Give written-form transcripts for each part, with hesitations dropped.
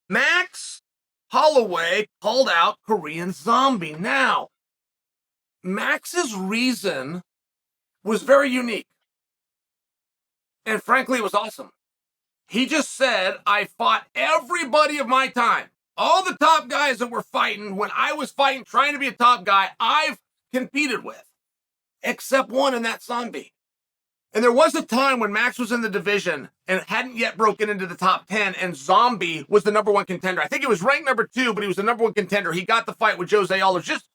Max Holloway called out Korean Zombie. Now, Max's reason was very unique. And frankly, it was awesome. He just said, I fought everybody of my time. All the top guys that were fighting when I was fighting, trying to be a top guy, I've competed with, except one, and that's Zombie. And there was a time when Max was in the division and hadn't yet broken into the top 10, and Zombie was the number one contender. I think he was ranked number 2, but he was the number one contender. He got the fight with Jose Aldo. Just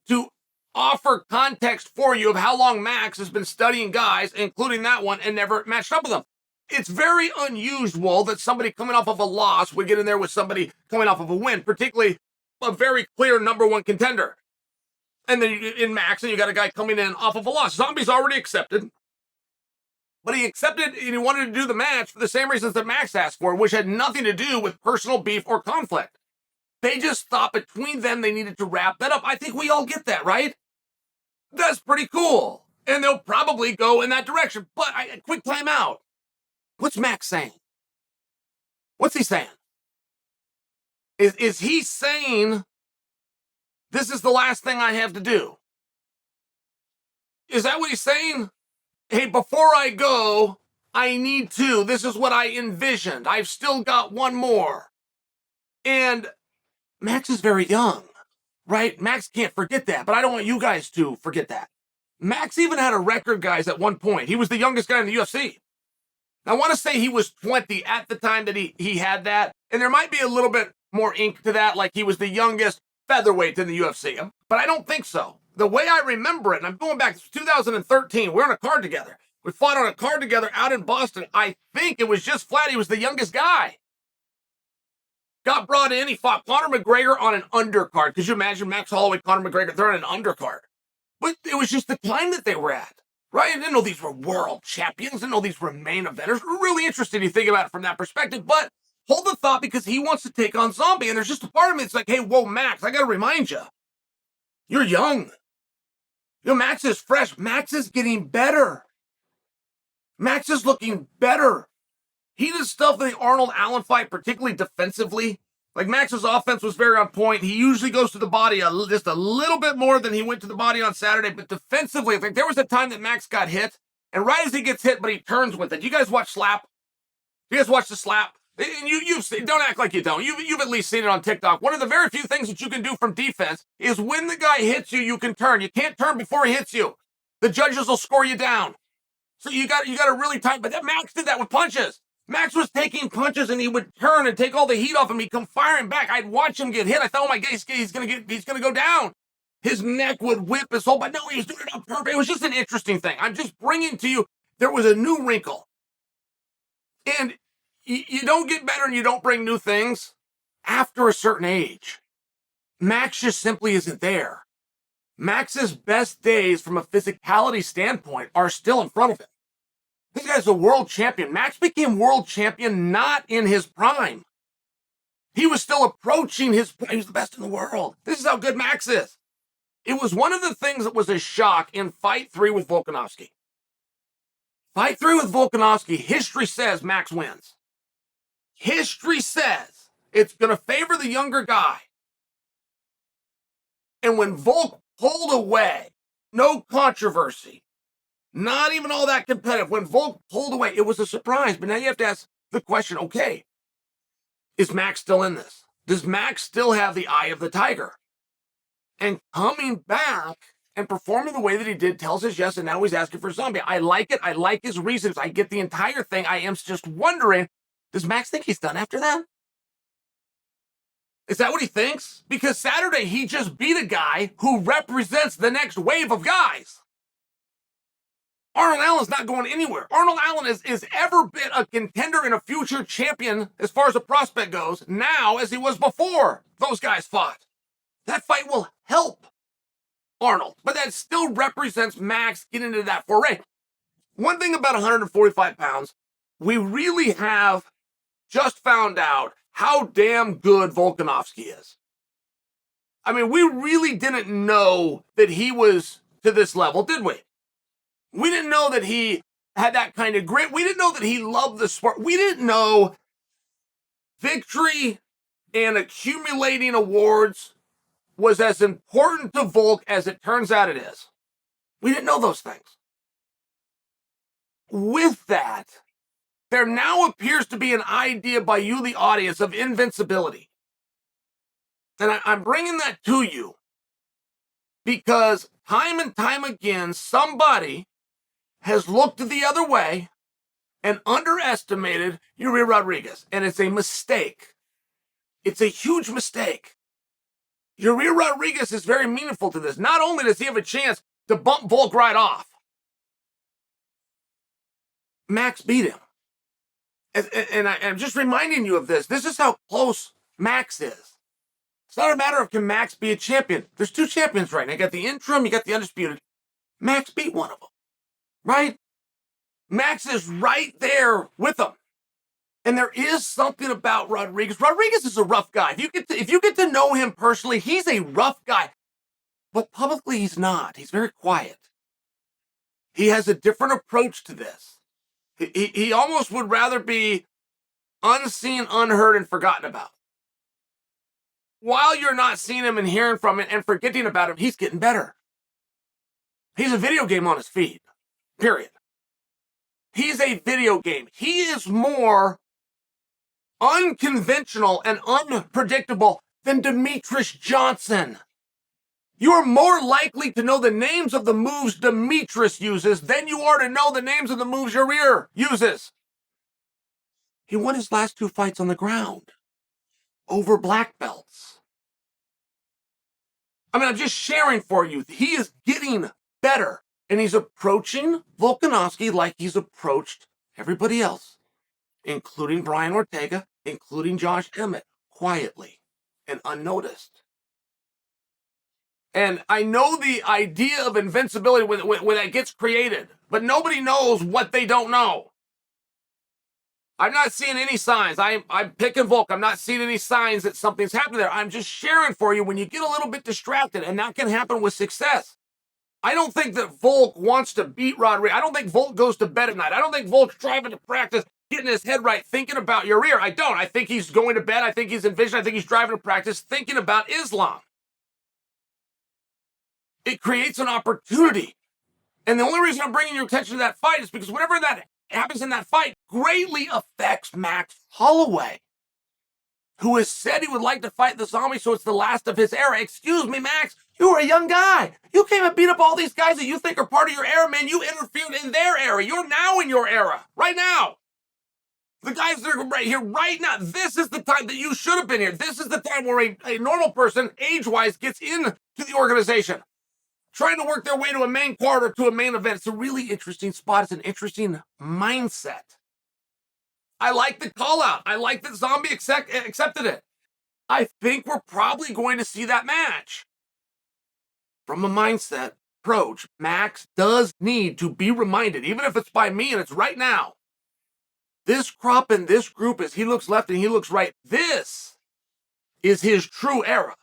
to offer context for you of how long Max has been studying guys, including that one, and never matched up with them. It's very unusual that somebody coming off of a loss would get in there with somebody coming off of a win, particularly a very clear number one contender. And then in Max, and you got a guy coming in off of a loss. Zombie's already accepted. But he accepted and he wanted to do the match for the same reasons that Max asked for, which had nothing to do with personal beef or conflict. They just thought between them they needed to wrap that up. I think we all get that, right? That's pretty cool. And they'll probably go in that direction. But quick time out. What's Max saying? What's he saying? Is he saying this is the last thing I have to do? Is that what he's saying? Hey, before I go, I need to. This is what I envisioned. I've still got one more. And Max is very young, right? Max can't forget that, but I don't want you guys to forget that. Max even had a record, guys, at one point. He was the youngest guy in the UFC. I want to say he was 20 at the time that he had that. And there might be a little bit more ink to that, like he was the youngest featherweight in the UFC. But I don't think so. The way I remember it, and I'm going back to 2013, we're on a card together. We fought on a card together out in Boston. I think it was just flat. He was the youngest guy. Got brought in. He fought Conor McGregor on an undercard. Could you imagine Max Holloway, Conor McGregor? They're on an undercard. But it was just the time that they were at. Right? I didn't know these were world champions. I didn't know these were main eventers. Really interesting to think about it from that perspective. But hold the thought, because he wants to take on Zombie. And there's just a part of me that's like, hey, whoa, Max, I got to remind you. You're young. Max is fresh. Max is getting better. Max is looking better. He did stuff in the Arnold Allen fight, particularly defensively. Like, Max's offense was very on point. He usually goes to the body just a little bit more than he went to the body on Saturday. But defensively, I think there was a time that Max got hit. And right as he gets hit, but he turns with it. You guys watch Slap? You guys watch the Slap? And you've seen, don't act like you don't. You've at least seen it on TikTok. One of the very few things that you can do from defense is when the guy hits you, you can turn. You can't turn before he hits you. The judges will score you down. So you got to really tight. But that Max did that with punches. Max was taking punches and he would turn and take all the heat off him. He'd come firing back. I'd watch him get hit. I thought, oh my God, he's gonna go down. His neck would whip his whole, but no, he was doing it on purpose. It was just an interesting thing. I'm just bringing to you, there was a new wrinkle. And you don't get better and you don't bring new things after a certain age. Max just simply isn't there. Max's best days from a physicality standpoint are still in front of him. This guy's a world champion. Max became world champion not in his prime. He was still approaching his prime. He was the best in the world. This is how good Max is. It was one of the things that was a shock in Fight 3 with Volkanovski. Fight 3 with Volkanovski, history says Max wins. History says it's going to favor the younger guy. And when Volk pulled away, no controversy, not even all that competitive. When Volk pulled away, it was a surprise. But now you have to ask the question, okay, is Max still in this? Does Max still have the eye of the tiger? And coming back and performing the way that he did tells us yes, and now he's asking for Zombie. I like it. I like his reasons. I get the entire thing. I am just wondering, does Max think he's done after that? Is that what he thinks? Because Saturday, he just beat a guy who represents the next wave of guys. Arnold Allen's not going anywhere. Arnold Allen is ever been a contender and a future champion as far as a prospect goes now as he was before those guys fought. That fight will help Arnold, but that still represents Max getting into that foray. One thing about 145 pounds, we really have just found out how damn good Volkanovski is. I mean, we really didn't know that he was to this level, did we? We didn't know that he had that kind of grit. We didn't know that he loved the sport. We didn't know victory and accumulating awards was as important to Volk as it turns out it is. We didn't know those things. With that, there now appears to be an idea by you, the audience, of invincibility. And I'm bringing that to you because time and time again, somebody has looked the other way and underestimated Yair Rodriguez. And it's a mistake. It's a huge mistake. Yair Rodriguez is very meaningful to this. Not only does he have a chance to bump Volk right off, Max beat him. And I'm just reminding you of this. This is how close Max is. It's not a matter of can Max be a champion. There's two champions right now. You got the interim, you got the undisputed. Max beat one of them, right? Max is right there with him. And there is something about Rodriguez. Rodriguez is a rough guy. If you get to know him personally, he's a rough guy. But publicly, he's not. He's very quiet. He has a different approach to this. He almost would rather be unseen, unheard, and forgotten about. While you're not seeing him and hearing from him and forgetting about him, he's getting better. He's a video game on his feed, period. He's a video game. He is more unconventional and unpredictable than Demetrius Johnson. You are more likely to know the names of the moves Demetrius uses than you are to know the names of the moves Yair uses. He won his last two fights on the ground over black belts. I mean, I'm just sharing for you. He is getting better, and he's approaching Volkanovski like he's approached everybody else, including Brian Ortega, including Josh Emmett, quietly and unnoticed. And I know the idea of invincibility when that gets created, but nobody knows what they don't know. I'm not seeing any signs. I'm picking Volk. I'm not seeing any signs that something's happening there. I'm just sharing for you when you get a little bit distracted, and that can happen with success. I don't think that Volk wants to beat Rodriguez. I don't think Volk goes to bed at night. I don't think Volk's driving to practice, getting his head right, thinking about Yair. I don't. I think he's going to bed. I think he's envisioning. I think he's driving to practice, thinking about Islam. It creates an opportunity. And the only reason I'm bringing your attention to that fight is because whenever that happens in that fight, greatly affects Max Holloway, who has said he would like to fight the zombie, so it's the last of his era. Excuse me, Max, you were a young guy. You came and beat up all these guys that you think are part of your era, man. You interfered in their era. You're now in your era, right now. The guys that are right here, right now, this is the time that you should have been here. This is the time where a normal person, age-wise, gets into the organization, trying to work their way to a main card or to a main event. It's a really interesting spot. It's an interesting mindset. I like the call out. I like that Zombie accepted it. I think we're probably going to see that match. From a mindset approach, Max does need to be reminded, even if it's by me and it's right now. This crop and this group, as he looks left and he looks right, this is his true era.